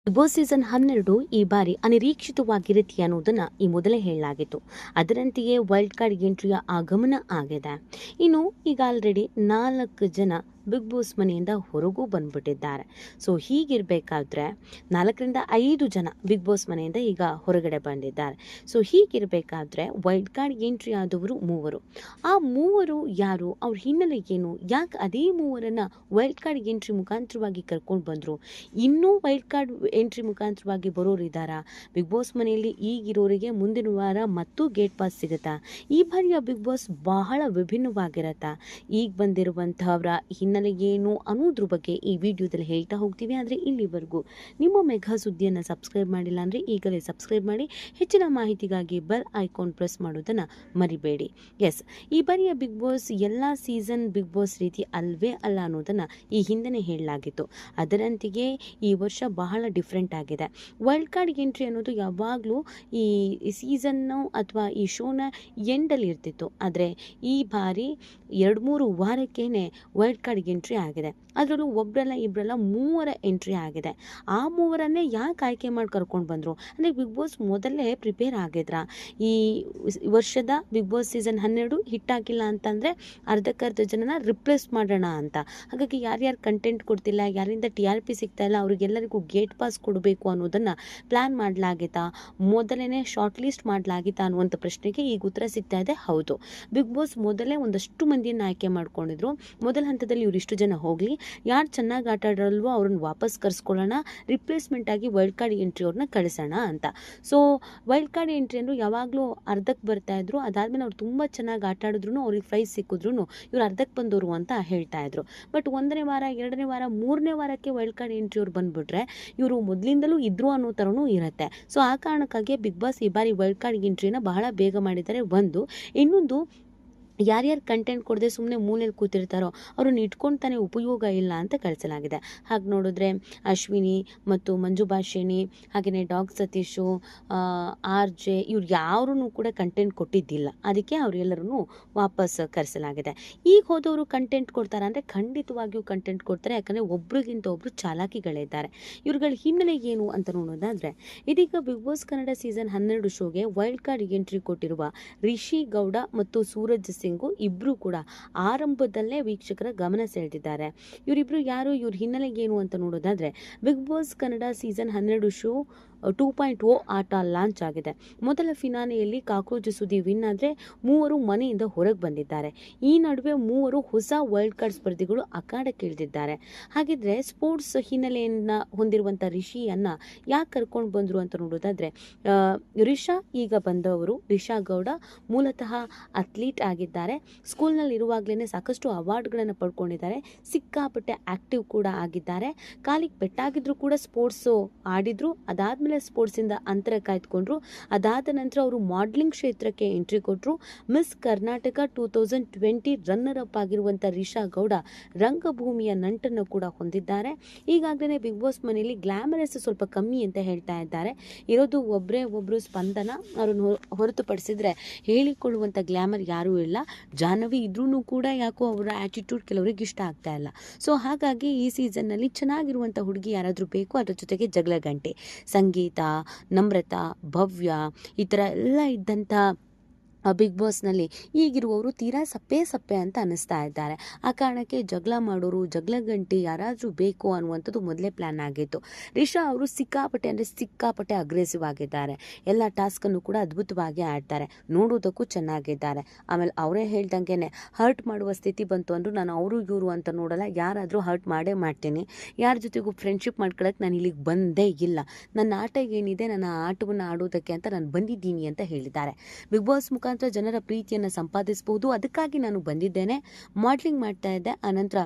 Big boss season 12 ಈ ಬಾರಿ ಅನಿರೀಕ್ಷಿತವಾಗಿರುತ್ತೆ ಅನ್ನೋದನ್ನ ಈ ಮೊದಲೇ ಹೇಳಲಾಗಿತ್ತು. ಅದರಂತೆಯೇ ವೈಲ್ಡ್ ಕಾರ್ಡ್ ಎಂಟ್ರಿಯ ಆಗಮನ ಆಗಿದೆ. ಇನ್ನು ಈಗ ಆಲ್ರೆಡಿ 4 ಜನ ಬಿಗ್ ಬಾಸ್ ಮನೆಯಿಂದ ಹೊರಗೂ ಬಂದ್ಬಿಟ್ಟಿದ್ದಾರೆ. ಸೊ ಹೀಗಿರಬೇಕಾದ್ರೆ 4ರಿಂದ 5 ಜನ ಬಿಗ್ ಬಾಸ್ ಮನೆಯಿಂದ ಈಗ ಹೊರಗಡೆ ಬಂದಿದ್ದಾರೆ. ಸೊ ಹೀಗಿರಬೇಕಾದ್ರೆ ವೈಲ್ಡ್ ಕಾರ್ಡ್ ಎಂಟ್ರಿ ಆದವರು 3. ಆ 3 ಯಾರು, ಅವ್ರ ಹಿನ್ನೆಲೆ ಏನು, ಯಾಕೆ ಅದೇ 3ರನ್ನ ವೈಲ್ಡ್ ಕಾರ್ಡ್ ಎಂಟ್ರಿ ಮುಖಾಂತರವಾಗಿ ಕರ್ಕೊಂಡು ಬಂದರು, ಇನ್ನೂ ವೈಲ್ಡ್ ಕಾರ್ಡ್ ಎಂಟ್ರಿ ಮುಖಾಂತರವಾಗಿ ಬರೋರು ಇದ್ದಾರಾ, ಬಿಗ್ ಬಾಸ್ ಮನೆಯಲ್ಲಿ ಈಗಿರೋರಿಗೆ ಮುಂದಿನ ವಾರ ಮತ್ತು ಗೇಟ್ ಪಾಸ್ ಸಿಗುತ್ತಾ, ಈ ಬಾರಿಯ ಬಿಗ್ ಬಾಸ್ ಬಹಳ ವಿಭಿನ್ನವಾಗಿರತ್ತಾ, ಈಗ ಬಂದಿರುವಂತಹವರ ಹಿನ್ನೆಲೆ ಏನು ಅನ್ನೋದ್ರ ಬಗ್ಗೆ ಈ ವಿಡಿಯೋದಲ್ಲಿ ಹೇಳ್ತಾ ಹೋಗ್ತೀವಿ. ಆದರೆ ಇಲ್ಲಿವರೆಗೂ ನಿಮ್ಮ ಮೆಗಾ ಸುದ್ದಿಯನ್ನು ಸಬ್ಸ್ಕ್ರೈಬ್ ಮಾಡಿಲ್ಲ ಅಂದರೆ ಈಗಲೇ ಸಬ್ಸ್ಕ್ರೈಬ್ ಮಾಡಿ, ಹೆಚ್ಚಿನ ಮಾಹಿತಿಗಾಗಿ ಬೆಲ್ ಐಕಾನ್ ಪ್ರೆಸ್ ಮಾಡೋದನ್ನು ಮರಿಬೇಡಿ. ಎಸ್, ಈ ಬಾರಿಯ ಬಿಗ್ ಬಾಸ್ ಎಲ್ಲ ಸೀಸನ್ ಬಿಗ್ ಬಾಸ್ ರೀತಿ ಅಲ್ವೇ ಅಲ್ಲ ಅನ್ನೋದನ್ನು ಈ ಹಿಂದೆನೇ ಹೇಳಲಾಗಿತ್ತು. ಅದರಂತೆಯೇ ಈ ವರ್ಷ ಬಹಳ ಡಿಫ್ರೆಂಟ್ ಆಗಿದೆ. ವೈಲ್ಡ್ ಕಾರ್ಡ್ ಎಂಟ್ರಿ ಅನ್ನೋದು ಯಾವಾಗಲೂ ಈ ಸೀಸನ್ನು ಅಥವಾ ಈ ಶೋನ ಎಂಡಲ್ಲಿ ಇರ್ತಿತ್ತು. ಆದರೆ ಈ ಬಾರಿ 2-3 ವಾರಕ್ಕೇನೆ ವೈಲ್ಡ್ ಕಾರ್ಡ್ ಎಂಟ್ರಿ ಆಗಿದೆ. ಅದರಲ್ಲೂ ಒಬ್ಬರಲ್ಲ ಇಬ್ಬರಲ್ಲ 3 ಎಂಟ್ರಿ ಆಗಿದೆ. ಆ 3ರನ್ನೇ ಯಾಕೆ ಆಯ್ಕೆ ಮಾಡಿ ಕರ್ಕೊಂಡು ಬಂದರು ಅಂದರೆ ಬಿಗ್ ಬಾಸ್ ಮೊದಲೇ ಪ್ರಿಪೇರ್ ಆಗಿದ್ರ, ಈ ವರ್ಷದ ಬಿಗ್ ಬಾಸ್ ಸೀಸನ್ 12 ಹಿಟ್ಟಾಗಿಲ್ಲ ಅಂತಂದರೆ ಅರ್ಧಕ್ಕರ್ಧ ಜನನ ರಿಪ್ಲೇಸ್ ಮಾಡೋಣ ಅಂತ. ಹಾಗಾಗಿ ಯಾರ್ಯಾರು ಕಂಟೆಂಟ್ ಕೊಡ್ತಿಲ್ಲ, ಯಾರಿಂದ TRP ಸಿಗ್ತಾ ಇಲ್ಲ, ಅವರಿಗೆಲ್ಲರಿಗೂ ಗೇಟ್ ಪಾಸ್ ಕೊಡಬೇಕು ಅನ್ನೋದನ್ನು ಪ್ಲ್ಯಾನ್ ಮಾಡಲಾಗಿತ್ತಾ, ಮೊದಲೇ ಶಾರ್ಟ್ ಲಿಸ್ಟ್ ಮಾಡಲಾಗಿತ್ತಾ ಅನ್ನುವಂಥ ಪ್ರಶ್ನೆಗೆ ಈಗ ಉತ್ತರ ಸಿಗ್ತಾ ಇದೆ. ಹೌದು, ಬಿಗ್ ಬಾಸ್ ಮೊದಲೇ ಒಂದಷ್ಟು ಮಂದಿಯನ್ನು ಆಯ್ಕೆ ಮಾಡ್ಕೊಂಡಿದ್ರು. ಮೊದಲ ಹಂತದಲ್ಲಿ ಇವರಿಷ್ಟು ಜನ ಹೋಗಲಿ, ಯಾರು ಚೆನ್ನಾಗಿ ಆಟ ಆಡಲ್ವೋ ಅವ್ರನ್ನ ವಾಪಸ್ ಕರ್ಸ್ಕೊಳ್ಳೋಣ, ರಿಪ್ಲೇಸ್ಮೆಂಟ್ ಆಗಿ ವೈಲ್ಡ್ ಕಾರ್ಡ್ ಎಂಟ್ರಿ ಅವ್ರನ್ನ ಕಳಿಸೋಣ ಅಂತ. ಸೊ ವೈಲ್ಡ್ ಕಾರ್ಡ್ ಎಂಟ್ರಿ ಅಂದರು ಯಾವಾಗಲೂ ಅರ್ಧಕ್ಕೆ ಬರ್ತಾ ಇದ್ರು. ಅದಾದಮೇಲೆ ಅವ್ರು ತುಂಬ ಚೆನ್ನಾಗಿ ಆಟ ಆಡಿದ್ರು, ಅವ್ರಿಗೆ ಪ್ರೈಸ್ ಸಿಕ್ಕಿದ್ರು ಇವ್ರು ಅರ್ಧಕ್ಕೆ ಬಂದವರು ಅಂತ ಹೇಳ್ತಾ ಇದ್ರು. ಬಟ್ 1ನೇ ವಾರ, 2ನೇ ವಾರ, 3ನೇ ವಾರಕ್ಕೆ ವೈಲ್ಡ್ ಕಾರ್ಡ್ ಎಂಟ್ರಿ ಅವ್ರು ಬಂದ್ಬಿಟ್ರೆ ಇವರು ಮೊದಲಿಂದಲೂ ಇದ್ರು ಅನ್ನೋ ಥರನೂ ಇರುತ್ತೆ. ಸೊ ಆ ಕಾರಣಕ್ಕಾಗಿ ಬಿಗ್ ಬಾಸ್ ಈ ಬಾರಿ ವೈಲ್ಡ್ ಕಾರ್ಡ್ ಎಂಟ್ರಿನ ಬಹಳ ಬೇಗ ಮಾಡಿದ್ದಾರೆ. ಇನ್ನೊಂದು, ಯಾರ್ಯಾರು ಕಂಟೆಂಟ್ ಕೊಡದೆ ಸುಮ್ಮನೆ ಮೂಲೆಯಲ್ಲಿ ಕೂತಿರ್ತಾರೋ ಅವ್ರನ್ನ ಇಟ್ಕೊಂಡು ತಾನೇ ಉಪಯೋಗ ಇಲ್ಲ ಅಂತ ಕಳಿಸಲಾಗಿದೆ. ಹಾಗೆ ನೋಡಿದ್ರೆ ಅಶ್ವಿನಿ ಮತ್ತು ಮಂಜು ಭಾಷಿಣಿ, ಹಾಗೆಯೇ ಡಾಗ್ ಸತೀಶು, RJ ಇವ್ರು ಯಾರೂ ಕೂಡ ಕಂಟೆಂಟ್ ಕೊಟ್ಟಿದ್ದಿಲ್ಲ. ಅದಕ್ಕೆ ಅವರೆಲ್ಲರೂ ವಾಪಸ್ ಕರೆಸಲಾಗಿದೆ. ಈಗ ಹೋದವರು ಕಂಟೆಂಟ್ ಕೊಡ್ತಾರೆ ಅಂದರೆ ಖಂಡಿತವಾಗಿಯೂ ಕಂಟೆಂಟ್ ಕೊಡ್ತಾರೆ. ಯಾಕಂದರೆ ಒಬ್ರಿಗಿಂತ ಒಬ್ಬರು ಚಾಲಾಕಿಗಳಿದ್ದಾರೆ. ಇವ್ರುಗಳ ಹಿನ್ನೆಲೆ ಏನು ಅಂತ ನೋಡೋದಾದರೆ, ಇದೀಗ ಬಿಗ್ ಬಾಸ್ ಕನ್ನಡ ಸೀಸನ್ 12 ಶೋಗೆ ವೈಲ್ಡ್ ಕಾರ್ಡ್ ಎಂಟ್ರಿ ಕೊಟ್ಟಿರುವ ರಿಷಿ ಗೌಡ ಮತ್ತು ಸೂರಜ್ ಸಿಂಗು ಇಬ್ಬರು ಕೂಡ ಆರಂಭದಲ್ಲೇ ವೀಕ್ಷಕರ ಗಮನ ಸೆಳೆದಿದ್ದಾರೆ. ಇವರಿಬ್ಬರು ಯಾರು, ಇವ್ರ ಹಿನ್ನೆಲೆ ಏನು ಅಂತ ನೋಡೋದಾದರೆ, big boss Kannada season 12 show 2.0 ಆಟ ಲಾಂಚ್ ಆಗಿದೆ. ಮೊದಲ ಫಿನಾಲೆಯಲ್ಲಿ ಕಾಕ್ರೋಚ್ ಸುದ್ದಿ ವಿನ್ ಆದರೆ 3 ಮನೆಯಿಂದ ಹೊರಗೆ ಬಂದಿದ್ದಾರೆ. ಈ ನಡುವೆ 3 ಹೊಸ ವೈಲ್ಡ್ ಕಾರ್ಡ್ ಸ್ಪರ್ಧಿಗಳು ಅಖಾಡಕ್ಕೆ ಇಳಿದಿದ್ದಾರೆ. ಹಾಗಿದ್ರೆ ಸ್ಪೋರ್ಟ್ಸ್ ಹಿನ್ನೆಲೆಯನ್ನು ಹೊಂದಿರುವಂಥ ರಿಷಿಯನ್ನು ಯಾಕೆ ಕರ್ಕೊಂಡು ಬಂದರು ಅಂತ ನೋಡೋದಾದರೆ, ರಿಷಾ ಈಗ ಬಂದವರು. ರಿಷಾ ಗೌಡ ಮೂಲತಃ ಅಥ್ಲೀಟ್ ಆಗಿದ್ದಾರೆ. ಸ್ಕೂಲ್ನಲ್ಲಿ ಇರುವಾಗಲೇ ಸಾಕಷ್ಟು ಅವಾರ್ಡ್ಗಳನ್ನು ಪಡ್ಕೊಂಡಿದ್ದಾರೆ. ಸಿಕ್ಕಾಪಟ್ಟೆ ಆ್ಯಕ್ಟಿವ್ ಕೂಡ ಆಗಿದ್ದಾರೆ. ಕಾಲಿಗೆ ಪೆಟ್ಟಾಗಿದ್ರು ಕೂಡ ಸ್ಪೋರ್ಟ್ಸು ಆಡಿದ್ರು. ಅದಾದಮೇಲೆ ಸ್ಪೋರ್ಟ್ಸಿಂದ ಅಂತರ ಕಾಯ್ದುಕೊಂಡ್ರು. ಅದಾದ ನಂತರ ಅವರು ಮಾಡಲಿಂಗ್ ಕ್ಷೇತ್ರಕ್ಕೆ ಎಂಟ್ರಿ ಕೊಟ್ಟರು. ಮಿಸ್ ಕರ್ನಾಟಕ 2020 ರನ್ನರ್ ಅಪ್ ಆಗಿರುವಂಥ ರಿಷಾ ಗೌಡ ರಂಗಭೂಮಿಯ ನಂಟನ್ನು ಕೂಡ ಹೊಂದಿದ್ದಾರೆ. ಈಗಾಗಲೇ ಬಿಗ್ ಬಾಸ್ ಮನೆಯಲ್ಲಿ ಗ್ಲಾಮರಸ್ ಸ್ವಲ್ಪ ಕಮ್ಮಿ ಅಂತ ಹೇಳ್ತಾ ಇದ್ದಾರೆ. ಇರೋದು ಒಬ್ಬರು ಸ್ಪಂದನ, ಅವರನ್ನು ಹೊರತುಪಡಿಸಿದ್ರೆ ಹೇಳಿಕೊಳ್ಳುವಂಥ ಗ್ಲಾಮರ್ ಯಾರೂ ಇಲ್ಲ. ಜಾಹ್ನವಿ ಇದ್ರೂ ಕೂಡ ಯಾಕೋ ಅವರ ಆ್ಯಟಿಟ್ಯೂಡ್ ಕೆಲವರಿಗೆ ಇಷ್ಟ ಆಗ್ತಾ ಇಲ್ಲ. ಸೊ ಹಾಗಾಗಿ ಈ ಸೀಸನ್ನಲ್ಲಿ ಚೆನ್ನಾಗಿರುವಂಥ ಹುಡುಗಿ ಯಾರಾದರೂ ಬೇಕು. ಅದ್ರ ಜೊತೆಗೆ ಜಗಳ ಗಂಟೆ, ಸಂಗೀತ, ನಮ್ರತಾ, ಭವ್ಯ ಈ ಥರ ಎಲ್ಲ ಇದ್ದಂಥ ಬಿಗ್ ಬಾಸ್ನಲ್ಲಿ ಈಗಿರುವವರು ತೀರಾ ಸಪ್ಪೆ ಅಂತ ಅನ್ನಿಸ್ತಾ ಇದ್ದಾರೆ. ಆ ಕಾರಣಕ್ಕೆ ಜಗಳ ಮಾಡೋರು, ಜಗಳ ಗಂಟೆ ಯಾರಾದರೂ ಬೇಕು ಅನ್ನುವಂಥದ್ದು ಮೊದಲೇ ಪ್ಲ್ಯಾನ್ ಆಗಿತ್ತು. ರಿಷಾ ಅವರು ಸಿಕ್ಕಾಪಟ್ಟೆ ಅಗ್ರೆಸಿವ್ ಆಗಿದ್ದಾರೆ. ಎಲ್ಲ ಟಾಸ್ಕನ್ನು ಕೂಡ ಅದ್ಭುತವಾಗಿ ಆಡ್ತಾರೆ, ನೋಡೋದಕ್ಕೂ ಚೆನ್ನಾಗಿದ್ದಾರೆ. ಆಮೇಲೆ ಅವರೇ ಹೇಳ್ದಂಗೆ ಹರ್ಟ್ ಮಾಡುವ ಸ್ಥಿತಿ ಬಂತು ಅಂದರೂ ನಾನು ಅವರು ಇವರು ಅಂತ ನೋಡಲ್ಲ, ಯಾರಾದರೂ ಹರ್ಟ್ ಮಾಡೇ ಮಾಡ್ತೀನಿ. ಯಾರ ಜೊತೆಗೂ ಫ್ರೆಂಡ್ಶಿಪ್ ಮಾಡ್ಕೊಳ್ಳೋಕೆ ನಾನು ಇಲ್ಲಿಗೆ ಬಂದೇ ಇಲ್ಲ. ನನ್ನ ಆಟ ಏನಿದೆ, ನನ್ನ ಆಟವನ್ನು ಆಡೋದಕ್ಕೆ ಅಂತ ನಾನು ಬಂದಿದ್ದೀನಿ ಅಂತ ಹೇಳಿದ್ದಾರೆ. ಬಿಗ್ ಬಾಸ್ ಮುಖಾಂತರ ಜನರ ಪ್ರೀತಿಯನ್ನು ಸಂಪಾದಿಸಬಹುದು, ಅದಕ್ಕಾಗಿ ನಾನು ಬಂದಿದ್ದೇನೆ. ಮಾಡಲಿಂಗ್ ಮಾಡ್ತಾ ಇದ್ದೆ, ಆನಂತರ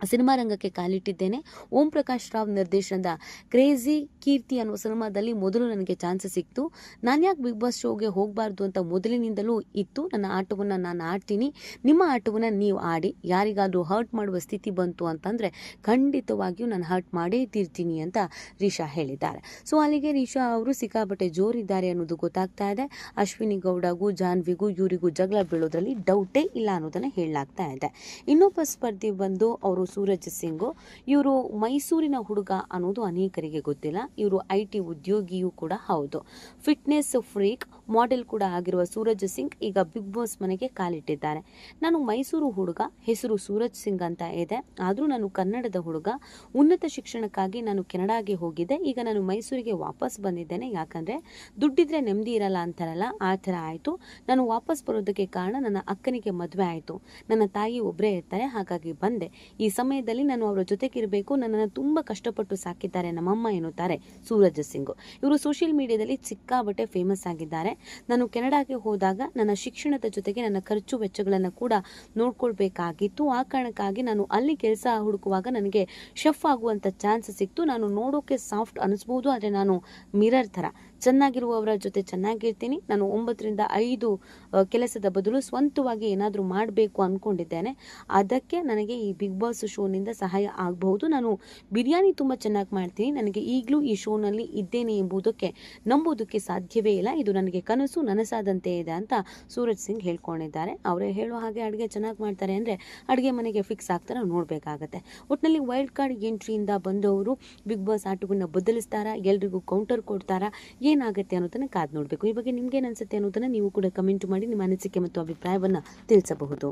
ಸಿನಿಮಾ ರಂಗಕ್ಕೆ ಕಾಲಿಟ್ಟಿದ್ದೇನೆ. ಓಂ ಪ್ರಕಾಶ್ ರಾವ್ ನಿರ್ದೇಶನದ ಕ್ರೇಜಿ ಕೀರ್ತಿ ಅನ್ನುವ ಸಿನಿಮಾದಲ್ಲಿ ಮೊದಲು ನನಗೆ ಚಾನ್ಸ್ ಸಿಕ್ತು. ನಾನು ಯಾಕೆ ಬಿಗ್ ಬಾಸ್ ಶೋಗೆ ಹೋಗಬಾರ್ದು ಅಂತ ಮೊದಲಿನಿಂದಲೂ ಇತ್ತು. ನನ್ನ ಆಟವನ್ನು ನಾನು ಆಡ್ತೀನಿ, ನಿಮ್ಮ ಆಟವನ್ನು ನೀವು ಆಡಿ. ಯಾರಿಗಾದರೂ ಹರ್ಟ್ ಮಾಡುವ ಸ್ಥಿತಿ ಬಂತು ಅಂತಂದರೆ ಖಂಡಿತವಾಗಿಯೂ ನಾನು ಹರ್ಟ್ ಮಾಡೇ ತೀರ್ತೀನಿ ಅಂತ ರಿಷಾ ಹೇಳಿದ್ದಾರೆ. ಸೊ ಅಲ್ಲಿಗೆ ರಿಷಾ ಅವರು ಸಿಕ್ಕಾಪಟ್ಟೆ ಜೋರಿದ್ದಾರೆ ಅನ್ನೋದು ಗೊತ್ತಾಗ್ತಾ ಇದೆ. ಅಶ್ವಿನಿ ಗೌಡಗೂ ಜಾಹ್ನವಿಗೂ ಇವರಿಗೂ ಜಗಳ ಬೀಳೋದ್ರಲ್ಲಿ ಡೌಟೇ ಇಲ್ಲ ಅನ್ನೋದನ್ನು ಹೇಳಲಾಗ್ತಾ ಇದೆ. ಇನ್ನೊಬ್ಬ ಸ್ಪರ್ಧಿ ಬಂದು ಅವರು ಸೂರಜ್ ಸಿಂಗ್. ಇವರು ಮೈಸೂರಿನ ಹುಡುಗ ಅನ್ನೋದು ಅನೇಕರಿಗೆ ಗೊತ್ತಿಲ್ಲ. ಇವರು IT ಉದ್ಯೋಗಿಯೂ ಕೂಡ ಹೌದು. ಫಿಟ್ನೆಸ್ ಫ್ರೀಕ್ ಮಾಡೆಲ್ ಕೂಡ ಆಗಿರುವ ಸೂರಜ್ ಸಿಂಗ್ ಈಗ ಬಿಗ್ ಬಾಸ್ ಮನೆಗೆ ಕಾಲಿಟ್ಟಿದ್ದಾರೆ. ನಾನು ಮೈಸೂರು ಹುಡುಗ, ಹೆಸರು ಸೂರಜ್ ಸಿಂಗ್ ಅಂತ ಇದೆ, ಆದರೂ ನಾನು ಕನ್ನಡದ ಹುಡುಗ. ಉನ್ನತ ಶಿಕ್ಷಣಕ್ಕಾಗಿ ನಾನು ಕೆನಡಾಗೆ ಹೋಗಿದ್ದೆ. ಈಗ ನಾನು ಮೈಸೂರಿಗೆ ವಾಪಸ್ ಬಂದಿದ್ದೇನೆ. ಯಾಕಂದ್ರೆ ದುಡ್ಡಿದ್ರೆ ನೆಮ್ಮದಿ ಇರಲ್ಲ ಅಂತಾರಲ್ಲ, ಆ ಥರ ಆಯಿತು. ನಾನು ವಾಪಸ್ ಬರೋದಕ್ಕೆ ಕಾರಣ ನನ್ನ ಅಕ್ಕನಿಗೆ ಮದುವೆ ಆಯಿತು. ನನ್ನ ತಾಯಿ ಒಬ್ಬರೇ ಇರ್ತಾರೆ, ಹಾಗಾಗಿ ಬಂದೆ. ಈ ಸಮಯದಲ್ಲಿ ನಾನು ಅವರ ಜೊತೆಗಿರಬೇಕು. ನನ್ನನ್ನು ತುಂಬ ಕಷ್ಟಪಟ್ಟು ಸಾಕಿದ್ದಾರೆ ನಮ್ಮಮ್ಮ ಎನ್ನುತ್ತಾರೆ ಸೂರಜ್ ಸಿಂಗ್. ಇವರು ಸೋಷಿಯಲ್ ಮೀಡಿಯಾದಲ್ಲಿ ಸಿಕ್ಕಾಬಟ್ಟೆ ಫೇಮಸ್ ಆಗಿದ್ದಾರೆ. ನಾನು ಕೆನಡಾಗೆ ಹೋದಾಗ ನನ್ನ ಶಿಕ್ಷಣದ ಜೊತೆಗೆ ನನ್ನ ಖರ್ಚು ವೆಚ್ಚಗಳನ್ನು ಕೂಡ ನೋಡ್ಕೊಳ್ಬೇಕಾಗಿತ್ತು. ಆ ಕಾರಣಕ್ಕಾಗಿ ನಾನು ಅಲ್ಲಿ ಕೆಲಸ ಹುಡುಕುವಾಗ ನನಗೆ ಶೆಫ್ ಆಗುವಂಥ ಚಾನ್ಸ್ ಸಿಕ್ತು. ನಾನು ನೋಡೋಕೆ ಸಾಫ್ಟ್ ಅನಿಸ್ಬೋದು, ಆದರೆ ನಾನು ಮಿರರ್ ಥರ ಚೆನ್ನಾಗಿರುವವರ ಜೊತೆ ಚೆನ್ನಾಗಿರ್ತೀನಿ. ನಾನು 9 ರಿಂದ 5 ಕೆಲಸದ ಬದಲು ಸ್ವಂತವಾಗಿ ಏನಾದರೂ ಮಾಡಬೇಕು ಅಂದ್ಕೊಂಡಿದ್ದೇನೆ. ಅದಕ್ಕೆ ನನಗೆ ಈ ಬಿಗ್ ಬಾಸ್ ಶೋನಿಂದ ಸಹಾಯ ಆಗಬಹುದು. ನಾನು ಬಿರಿಯಾನಿ ತುಂಬ ಚೆನ್ನಾಗಿ ಮಾಡ್ತೀನಿ. ನನಗೆ ಈಗಲೂ ಈ ಶೋನಲ್ಲಿ ಇದ್ದೇನೆ ಎಂಬುದಕ್ಕೆ ನಂಬುವುದಕ್ಕೆ ಸಾಧ್ಯವೇ ಇಲ್ಲ. ಇದು ನನಗೆ ಕನಸು ನನಸಾದಂತೆ ಇದೆ ಅಂತ ಸೂರಜ್ ಸಿಂಗ್ ಹೇಳ್ಕೊಂಡಿದ್ದಾರೆ. ಅವರೇ ಹೇಳೋ ಹಾಗೆ ಅಡುಗೆ ಚೆನ್ನಾಗಿ ಮಾಡ್ತಾರೆ ಅಂದರೆ ಅಡುಗೆ ಮನೆಗೆ ಫಿಕ್ಸ್ ಆಗ್ತಾರೆ, ನೋಡಬೇಕಾಗತ್ತೆ. ಒಟ್ಟಿನಲ್ಲಿ ವೈಲ್ಡ್ ಕಾರ್ಡ್ ಎಂಟ್ರಿಯಿಂದ ಬಂದವರು ಬಿಗ್ ಬಾಸ್ ಆಟಗಳನ್ನ ಬದಲಿಸ್ತಾರಾ, ಎಲ್ರಿಗೂ ಕೌಂಟರ್ ಕೊಡ್ತಾರಾ, ಏನಾಗುತ್ತೆ ಅನ್ನೋದನ್ನು ಕಾದು ನೋಡಬೇಕು. ಈ ಬಗ್ಗೆ ನಿಮ್ಗೇನು ಅನ್ಸುತ್ತೆ ಅನ್ನೋದನ್ನು ನೀವು ಕೂಡ ಕಮೆಂಟ್ ಮಾಡಿ ನಿಮ್ಮ ಅನಿಸಿಕೆ ಮತ್ತು ಅಭಿಪ್ರಾಯವನ್ನು ತಿಳಿಸಬಹುದು.